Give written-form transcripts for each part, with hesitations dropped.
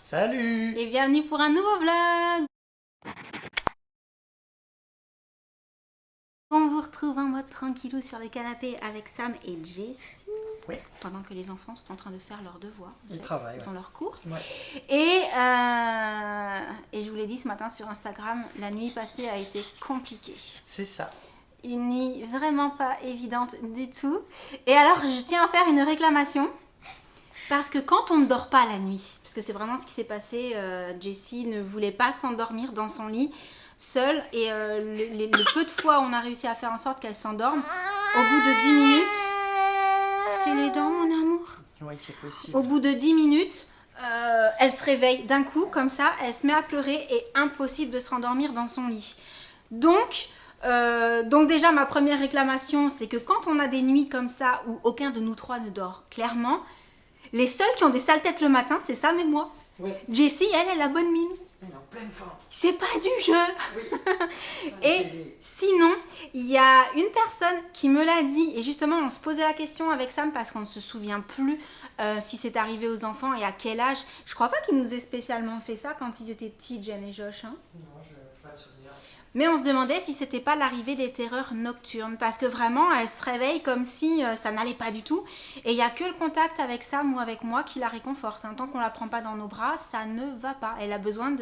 Salut! Et bienvenue pour un nouveau vlog. On vous retrouve en mode tranquillou sur le canapé avec Sam et Jessie. Oui. Pendant que les enfants sont en train de faire leurs devoirs. Ils travaillent. Ils ont leurs cours. Ouais. Et je vous l'ai dit ce matin sur Instagram, la nuit passée a été compliquée. C'est ça. Une nuit vraiment pas évidente du tout. Et alors, je tiens à faire une réclamation. Parce que quand on ne dort pas la nuit, parce que c'est vraiment ce qui s'est passé, Jessie ne voulait pas s'endormir dans son lit seule. Et le peu de fois où on a réussi à faire en sorte qu'elle s'endorme, au bout de 10 minutes... C'est les dents, mon amour. Oui, c'est possible. Au bout de 10 minutes, elle se réveille d'un coup, comme ça, elle se met à pleurer et impossible de se rendormir dans son lit. Donc déjà, ma première réclamation, c'est que quand on a des nuits comme ça où aucun de nous trois ne dort, clairement, les seuls qui ont des sales têtes le matin, c'est Sam et moi. Oui. Jessie, elle a bonne mine. Elle est en pleine forme. C'est pas du jeu. Oui. Et sinon, il y a une personne qui me l'a dit, et justement, on se posait la question avec Sam parce qu'on ne se souvient plus si c'est arrivé aux enfants et à quel âge. Je crois pas qu'ils nous aient spécialement fait ça quand ils étaient petits, Jen et Josh. Hein. Non, je n'ai pas de souvenir. Mais on se demandait si c'était pas l'arrivée des terreurs nocturnes, parce que vraiment, elle se réveille comme si ça n'allait pas du tout. Et il n'y a que le contact avec Sam ou avec moi qui la réconforte. Hein. Tant qu'on la prend pas dans nos bras, ça ne va pas. Elle a besoin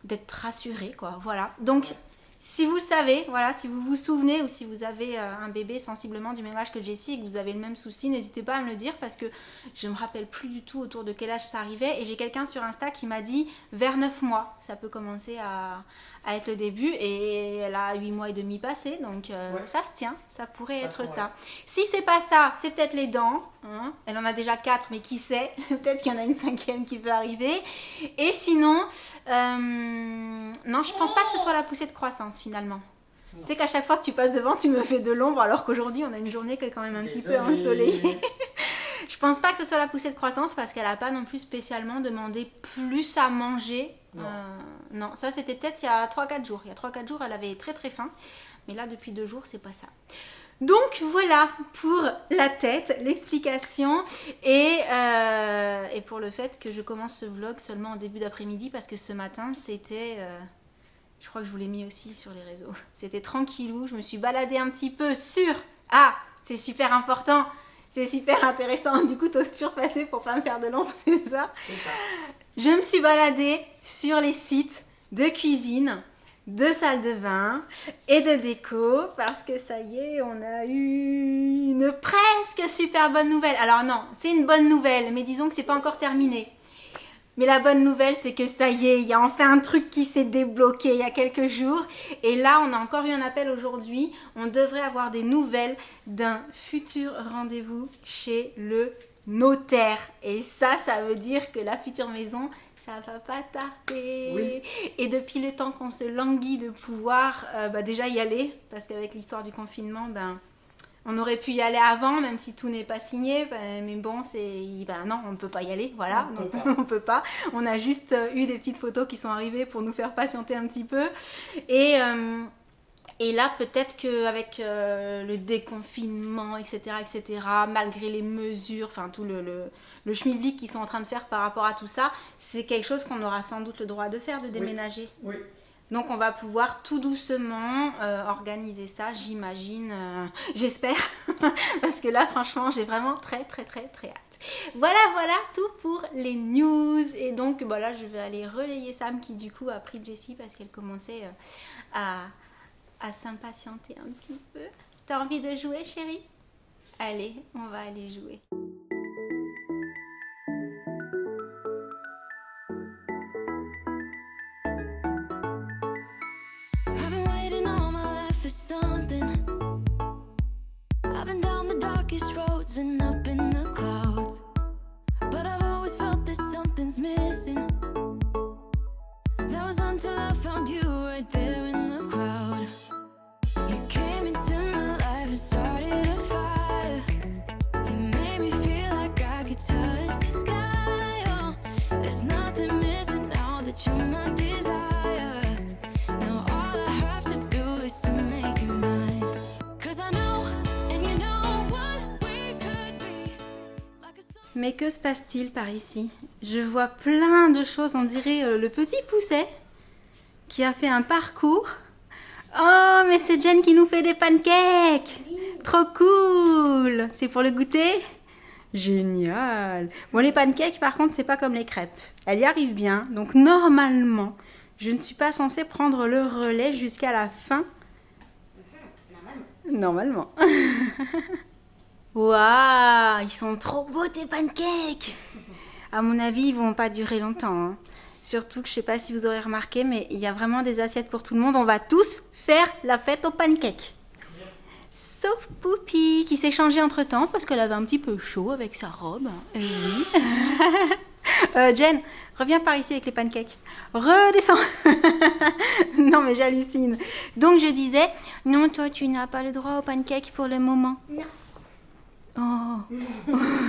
d'être rassurée, quoi. Voilà. Donc, si vous le savez, voilà, si vous vous souvenez ou si vous avez un bébé sensiblement du même âge que Jessie et que vous avez le même souci, n'hésitez pas à me le dire parce que je me rappelle plus du tout autour de quel âge ça arrivait. Et j'ai quelqu'un sur Insta qui m'a dit vers 9 mois, ça peut commencer à être le début, et elle a 8 mois et demi passé, donc ça se tient, ça pourrait être ça. Si c'est pas ça, c'est peut-être les dents, hein. Elle en a déjà 4, mais qui sait, peut-être qu'il y en a une 5e qui peut arriver. Et sinon, non, je pense pas que ce soit la poussée de croissance finalement. Non. Tu sais qu'à chaque fois que tu passes devant, tu me fais de l'ombre, alors qu'aujourd'hui on a une journée qui est quand même un petit peu ensoleillée. Je pense pas que ce soit la poussée de croissance parce qu'elle a pas non plus spécialement demandé plus à manger. Non, ça c'était peut-être il y a 3-4 jours. Il y a 3-4 jours, elle avait très très faim. Mais là, depuis 2 jours, c'est pas ça. Donc voilà pour la tête, l'explication et pour le fait que je commence ce vlog seulement en début d'après-midi parce que ce matin, c'était... je crois que je vous l'ai mis aussi sur les réseaux. C'était tranquillou, je me suis baladée un petit peu sur... Ah, c'est super important, c'est super intéressant. Du coup, t'oses plus repasser pour pas me faire de l'ombre, c'est ça? C'est ça. Je me suis baladée sur les sites de cuisine, de salle de bain et de déco parce que ça y est, on a eu une presque super bonne nouvelle. Alors non, c'est une bonne nouvelle, mais disons que c'est pas encore terminé. Mais la bonne nouvelle, c'est que ça y est, il y a enfin un truc qui s'est débloqué il y a quelques jours. Et là, on a encore eu un appel aujourd'hui. On devrait avoir des nouvelles d'un futur rendez-vous chez le notaire. Et ça veut dire que la future maison, ça va pas tarder. Oui. Et depuis le temps qu'on se languit de pouvoir déjà y aller, parce qu'avec l'histoire du confinement, on aurait pu y aller avant, même si tout n'est pas signé, mais bon, non, on ne peut pas y aller, voilà, on peut pas. On a juste eu des petites photos qui sont arrivées pour nous faire patienter un petit peu. Et là, peut-être qu'avec le déconfinement, etc., malgré les mesures, enfin tout le schmilblick qu'ils sont en train de faire par rapport à tout ça, c'est quelque chose qu'on aura sans doute le droit de faire, de déménager. Oui. Donc on va pouvoir tout doucement organiser ça, j'imagine, j'espère, parce que là franchement j'ai vraiment très très très très hâte. Voilà tout pour les news. Et donc là je vais aller relayer Sam qui du coup a pris Jessie parce qu'elle commençait à s'impatienter un petit peu. T'as envie de jouer, chérie? Allez, on va aller jouer. Roads and up in the clouds, but I've always felt that something's missing. That was until I found you right there in the crowd. You came into my life and started a fire. You made me feel like I could touch the sky. Oh, there's nothing missing now that you're my desire. Now all I have to do is to make you mine. 'Cause I know, and you know what we could be. Mais que se passe-t-il par ici? Je vois plein de choses, on dirait le petit pousset qui a fait un parcours. Oh, mais c'est Jen qui nous fait des pancakes! Trop cool! C'est pour le goûter? Génial! Bon, les pancakes, par contre, c'est pas comme les crêpes. Elle y arrive bien, donc normalement, je ne suis pas censée prendre le relais jusqu'à la fin. Normalement. Waouh, ils sont trop beaux tes pancakes! À mon avis, ils vont pas durer longtemps, hein. Surtout que je sais pas si vous aurez remarqué, mais il y a vraiment des assiettes pour tout le monde. On va tous faire la fête aux pancakes. Sauf Poupie, qui s'est changée entre-temps parce qu'elle avait un petit peu chaud avec sa robe. Eh oui. Jen, reviens par ici avec les pancakes. Redescends. Non, mais j'hallucine. Donc je disais, non, toi, tu n'as pas le droit aux pancakes pour le moment. Non. Oh,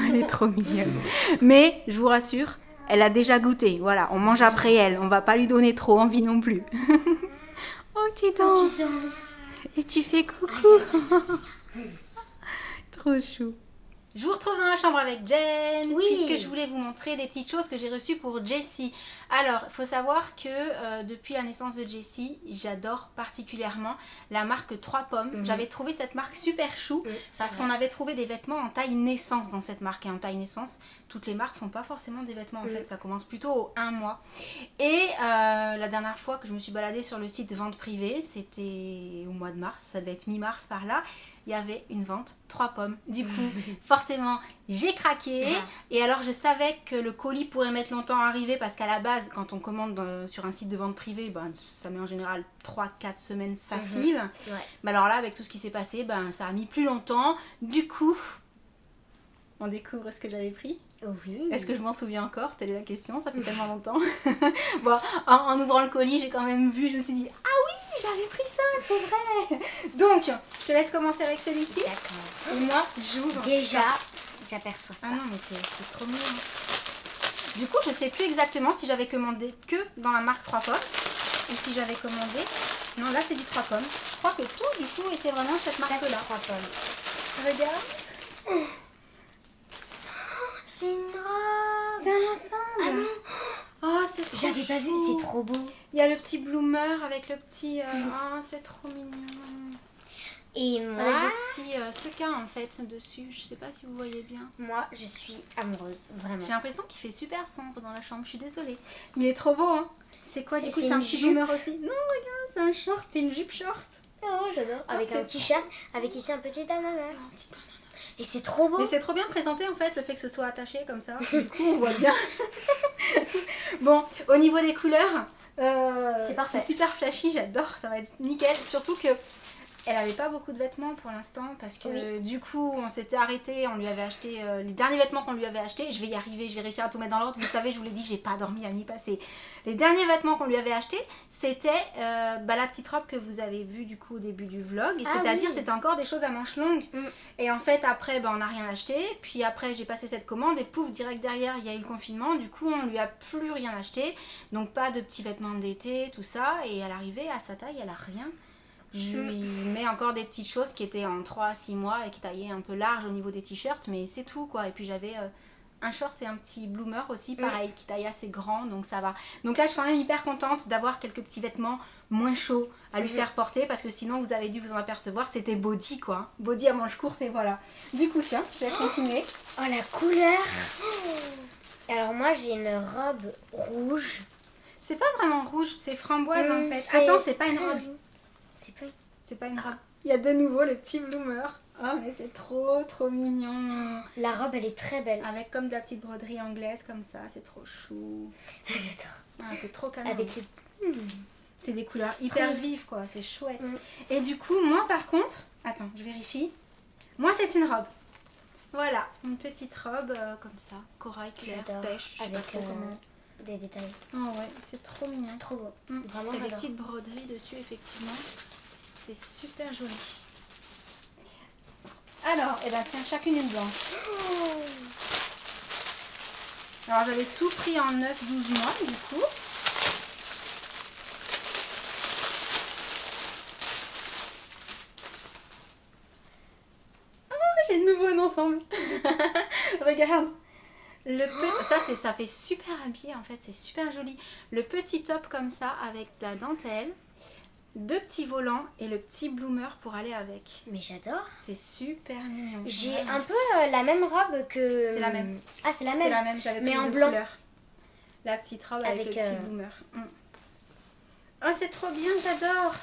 elle est trop mignonne. Mais, je vous rassure, elle a déjà goûté. Voilà, on mange après elle. On va pas lui donner trop envie non plus. Oh, tu danses. Et tu fais coucou. Trop chou. Je vous retrouve dans la chambre avec Jen, Oui. puisque je voulais vous montrer des petites choses que j'ai reçues pour Jessie. Alors, il faut savoir que depuis la naissance de Jessie, j'adore particulièrement la marque 3 pommes. J'avais trouvé cette marque super chou, parce qu'on avait trouvé des vêtements en taille naissance dans cette marque. Et en taille naissance, toutes les marques font pas forcément des vêtements en fait, ça commence plutôt au 1 mois. Et la dernière fois que je me suis baladée sur le site vente privée, c'était au mois de mars, ça devait être mi-mars par là. Il y avait une vente 3 pommes. Du coup, forcément, j'ai craqué. Et alors, je savais que le colis pourrait mettre longtemps à arriver parce qu'à la base, quand on commande sur un site de vente privée, ben, ça met en général 3-4 semaines facile. Ouais. Mais alors là, avec tout ce qui s'est passé, ben, ça a mis plus longtemps. Du coup, on découvre ce que j'avais pris. Oui. Est-ce que je m'en souviens encore? Telle est la question, ça fait tellement longtemps. Bon, en ouvrant le colis, j'ai quand même vu, je me suis dit, ah oui, j'avais pris ça, c'est vrai. Donc, je te laisse commencer avec celui-ci. D'accord. Et moi, j'ouvre. Déjà, j'aperçois ça. Ah non, mais c'est trop mignon. Du coup, je sais plus exactement si j'avais commandé que dans la marque 3 pommes ou si j'avais commandé. Non, là, c'est du 3 pommes. Je crois que tout, du coup, était vraiment cette Ça, c'est marque-là. 3 pommes. Regarde. C'est une robe. C'est un ensemble. Ah non, Oh, c'est trop j'avais pas vu, chou. c'est trop beau. Il y a le petit bloomer avec le petit... Oh, c'est trop mignon. Et Avec moi, des petits sequins en fait dessus. Je sais pas si vous voyez bien. je suis amoureuse, vraiment. J'ai l'impression qu'il fait super sombre dans la chambre. Je suis désolée. Il est trop beau, hein. C'est quoi du coup? C'est C'est un une petit jupe. bloomer aussi? Non, regarde, c'est un short. C'est une jupe short. Oh, j'adore. Avec c'est un t-shirt, avec ici un petit ananas. Et c'est trop beau. Mais c'est trop bien présenté en fait, le fait que ce soit attaché comme ça. Du coup, on voit bien. Bon, au niveau des couleurs, C'est parfait. c'est super flashy, j'adore, ça va être nickel. Surtout que elle avait pas beaucoup de vêtements pour l'instant parce que du coup on s'était arrêté, on lui avait acheté les derniers vêtements qu'on lui avait achetés. Je vais y arriver, je vais réussir à tout mettre dans l'ordre. Vous savez, je vous l'ai dit, j'ai pas dormi la nuit passée. Les derniers vêtements qu'on lui avait achetés, c'était la petite robe que vous avez vue du coup au début du vlog. Ah C'est-à-dire oui. c'était encore des choses à manches longues. Et en fait après on n'a rien acheté. Puis après j'ai passé cette commande et pouf, direct derrière il y a eu le confinement. Du coup on lui a plus rien acheté. Donc pas de petits vêtements d'été, tout ça. Et à l'arrivée à sa taille elle a rien. Je lui mets encore des petites choses qui étaient en 3 à 6 mois et qui taillaient un peu large au niveau des t-shirts, mais c'est tout quoi. Et puis j'avais un short et un petit bloomer aussi, pareil, qui taille assez grand, donc ça va. Donc là je suis quand même hyper contente d'avoir quelques petits vêtements moins chauds à lui faire porter, parce que sinon vous avez dû vous en apercevoir, c'était body quoi. Body à manches courtes et voilà. Du coup tiens, je laisse continuer. Oh, la couleur. Alors moi, j'ai une robe rouge. C'est pas vraiment rouge, c'est framboise en fait. C'est- Attends, c'est pas une robe. C'est pas une... C'est pas une robe. Il y a de nouveau le petit bloomer. Oh mais c'est trop mignon. La robe, elle est très belle. Avec comme de la petite broderie anglaise comme ça, c'est trop chou. J'adore. Ah, c'est trop canon. Avec le... C'est des couleurs hyper trop vives quoi, c'est chouette. Et du coup, moi par contre, attends, je vérifie. Moi c'est une robe. Voilà, une petite robe comme ça, corail clair, J'adore. pêche, je sais pas Avec trop comment. des détails. Oh ouais, c'est trop mignon. C'est trop beau. Vraiment, Il y a des j'adore. petites broderies dessus effectivement. C'est super joli. Alors, eh ben tiens, chacune une blanche. Alors j'avais tout pris en 9-12 mois du coup. Ah, j'ai de nouveau un ensemble. Regarde. Ça fait super habillé en fait, c'est super joli. Le petit top comme ça avec la dentelle, 2 petits volants et le petit bloomer pour aller avec. Mais j'adore. C'est super mignon. J'ai Ouais. un peu la même robe que... C'est la même. Ah, c'est la C'est même. la même, j'avais mais pris en 2 blanc. couleurs. La petite robe avec le Avec, petit bloomer. Oh, c'est trop bien, j'adore.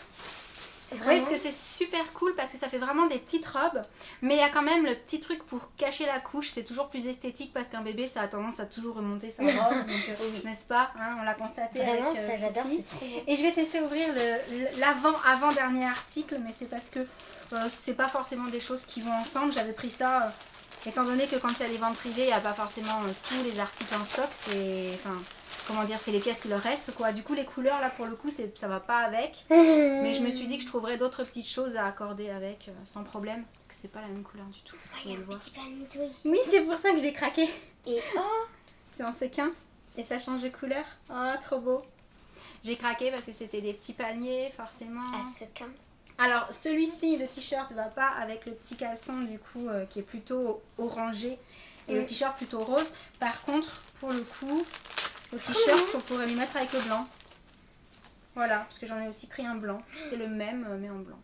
Oui, Vraiment. parce que c'est super cool parce que ça fait vraiment des petites robes, mais il y a quand même le petit truc pour cacher la couche. C'est toujours plus esthétique parce qu'un bébé ça a tendance à toujours remonter sa robe, donc, n'est-ce pas, hein, on l'a constaté. Vraiment, avec, ça j'adore, Poupie. c'est trop beau. Et je vais te laisser ouvrir l'avant-dernier article, mais c'est parce que c'est pas forcément des choses qui vont ensemble. J'avais pris ça, étant donné que quand il y a des ventes privées, il n'y a pas forcément tous les articles en stock. C'est les pièces qui leur restent, quoi. Du coup, les couleurs, là, pour le coup, ça va pas avec. Mais je me suis dit que je trouverais d'autres petites choses à accorder avec, sans problème. Parce que c'est pas la même couleur du tout. Il y a un petit palmito ici. Oui, c'est pour ça que j'ai craqué. Et oh, C'est en sequin et ça change de couleur. Oh, trop beau. J'ai craqué parce que c'était des petits palmiers, forcément. à ce camp. Alors, celui-ci, le t-shirt, va pas avec le petit caleçon, du coup, qui est plutôt orangé. Et le t-shirt plutôt rose. Par contre, pour le coup, le t-shirt, on pourrait lui mettre avec le blanc. Voilà, parce que j'en ai aussi pris un blanc. C'est le même, mais en blanc.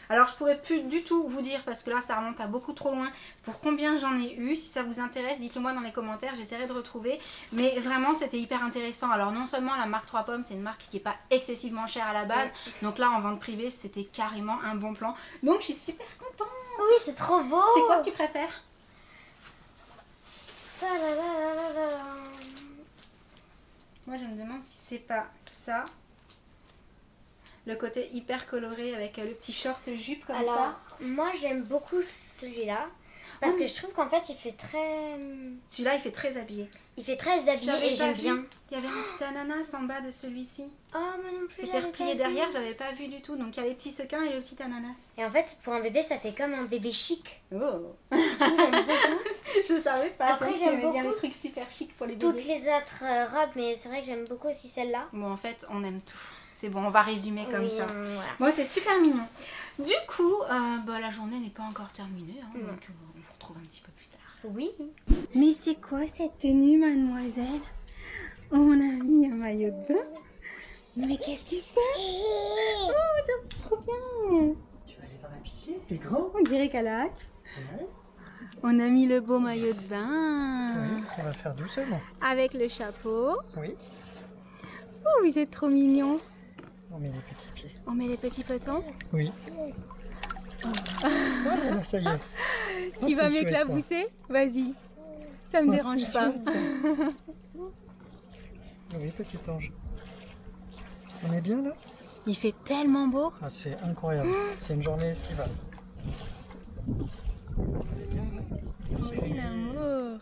Alors, je pourrais plus du tout vous dire, parce que là, ça remonte à beaucoup trop loin, pour combien j'en ai eu. Si ça vous intéresse, dites-le moi dans les commentaires, j'essaierai de retrouver. Mais vraiment, c'était hyper intéressant. Alors, non seulement la marque 3 Pommes, c'est une marque qui n'est pas excessivement chère à la base. Donc là, en vente privée, c'était carrément un bon plan. Donc, je suis super contente. Oui, c'est trop beau. C'est quoi que tu préfères? Ça, là, là, là, là, là, là. Moi, je me demande si c'est pas ça. Le côté hyper coloré avec le petit short jupe comme Alors, ça. moi j'aime beaucoup celui-là. Parce que je trouve qu'en fait il fait très... Celui-là, il fait très habillé. Il fait très habillé J'avais et pas j'aime vu. bien. Il y avait un petit ananas en bas de celui-ci. Oh, moi non plus. C'était j'avais replié pas derrière, vu. j'avais pas vu du tout. Donc il y a les petits sequins et le petit ananas. Et en fait, pour un bébé, ça fait comme un bébé chic. Oh. J'aime beaucoup. Je savais pas. Après, Toi, tu j'aime aimais bien beaucoup les trucs super chics pour les Toutes bébés. les autres robes, mais c'est vrai que j'aime beaucoup aussi celle-là. Bon, en fait, on aime tout. C'est bon, on va résumer comme Oui, ça. voilà. Bon, c'est super mignon. Du coup, la journée n'est pas encore terminée. Hein, donc on vous retrouve un petit peu plus tard. Oui. Mais c'est quoi cette tenue, mademoiselle? On a mis un maillot de bain. Mais qu'est-ce qui se passe? Oh, c'est trop bien. Tu vas aller dans la piscine, t'es grand. On dirait qu'elle a hâte. Ouais. On a mis le beau maillot de bain. Oui, on va faire doucement. Avec le chapeau. Oui. Oh, vous êtes trop mignons. On met les petits pieds. On met les petits petons. Oui. Voilà, ça y est. Oh, Tu vas c'est chouette, ça. m'éclabousser? Vas-y. Ça me Ouais, dérange c'est pas. chouette, ça. Oui, petit ange. On est bien là? Il fait tellement beau. Ah, c'est incroyable. C'est une journée estivale. Oui, l'amour.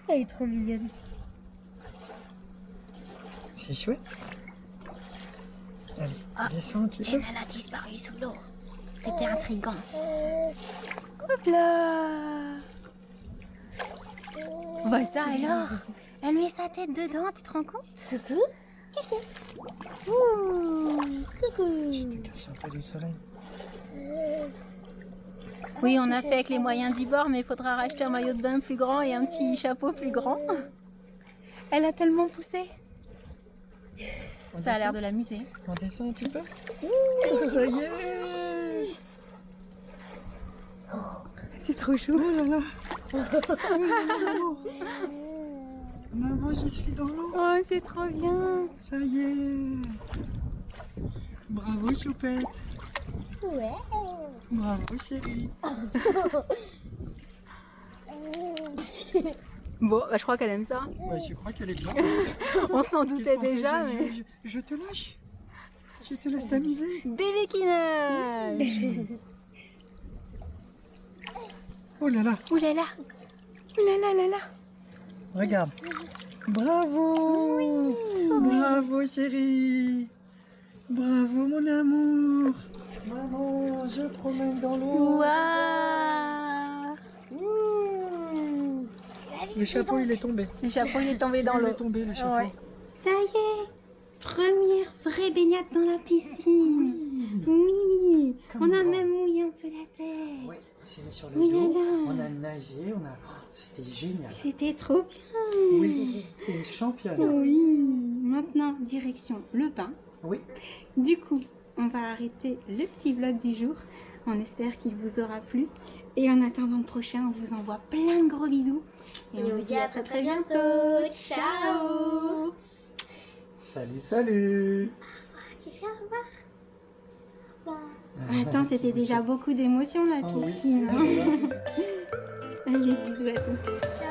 Elle est trop mignonne. C'est chouette. Allez, descends un petit peu. Jenna a disparu sous l'eau. C'était intriguant. Hop là. Bah ça alors. Elle met sa tête dedans, tu te rends compte? Coucou. Ouh. Je te cache un peu du soleil. Oui, on a fait avec les moyens du bord, mais il faudra racheter un maillot de bain plus grand et un petit chapeau plus grand. Elle a tellement poussé. On Ça a l'air descend de l'amuser. On descend un petit peu. Ouh, ça y est. C'est trop chou. Oh là là. Maman, je suis dans l'eau. Oh, c'est trop bien. Ça y est. Bravo, Choupette. Ouais. Bravo, chérie. Bon, bah, je crois qu'elle aime ça. Ouais, je crois qu'elle est bien. On s'en Qu'est-ce doutait qu'on fait, déjà, mais... Je te lâche. Je te laisse t'amuser. Bébé qui nage. Oh là là. Ouh là là. Ouh là là là là. Regarde. Bravo. Bravo, chérie. Bravo, mon amour. Maman, je promène dans l'eau. Waouh. Ouh. Le chapeau, il est tombé. Le chapeau, il est tombé dans Il l'eau. est tombé, le chapeau. Ouais. Ça y est. Première vraie baignade dans la piscine. Oui. Comme On a grand. même mouillé un peu la tête. Ouais, on s'est mis sur le Oui, là dos. là. a nagé, c'était génial. C'était trop bien. Oui, t'es une championne. Oui. Maintenant, direction le bain. Oui. Du coup, on va arrêter le petit vlog du jour. On espère qu'il vous aura plu. Et en attendant le prochain, on vous envoie plein de gros bisous. Et on vous dit à très bientôt. Ciao. Salut, salut. Tu fais au revoir. Au revoir. Attends, c'était déjà beaucoup d'émotions la Ah oui. piscine. Voilà. Allez, bisous à tous.